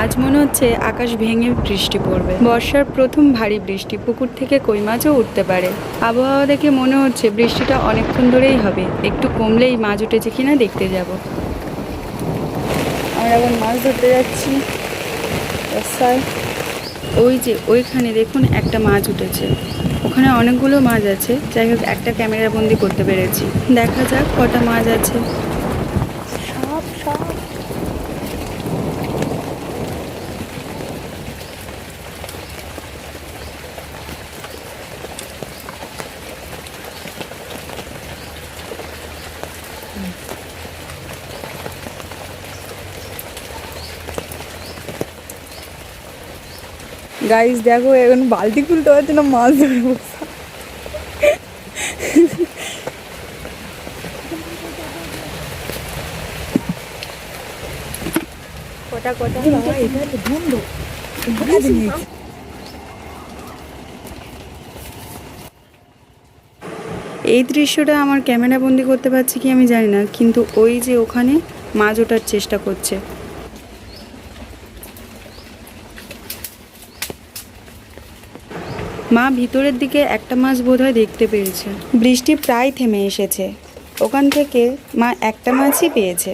আজ মনে হচ্ছে আকাশ ভেঙে বৃষ্টি পড়বে। বর্ষার প্রথম ভারী বৃষ্টি, পুকুর থেকে কই মাছও উঠতে পারে। আবহাওয়া দেখে মনে হচ্ছে বৃষ্টিটা অনেকক্ষণ ধরেই হবে, একটু কমলেই মাছ উঠেছে কিনা দেখতে যাব। আমরা এখন মাছ ধরতে যাচ্ছি রাস্তায়। ওই যে ওইখানে দেখুন একটা মাছ উঠেছে, ওখানে অনেকগুলো মাছ আছে। যাই হোক, একটা ক্যামেরা বন্দি করতে পেরেছি। দেখা যাক কটা মাছ আছে। সব সব গাইস দেখো, এখন বালতি খুলতে পারছে না, মাছ ধরে বসা। কটা কটা এই দৃশ্যটা আমার ক্যামেরা বন্দি করতে পারছি কি আমি জানি না, কিন্তু ওই যে ওখানে মাছ ওঠার চেষ্টা করছে। মা ভিতরের দিকে একটা মাছ বোধহয় দেখতে পেয়েছে। বৃষ্টি প্রায় থেমে এসেছে, ওখান থেকে মা একটা মাছই পেয়েছে।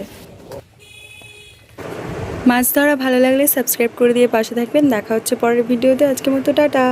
মাছ ধরা ভালো লাগলে সাবস্ক্রাইব করে দিয়ে পাশে থাকবেন। দেখা হচ্ছে পরের ভিডিওতে। আজকের মতো টাটা।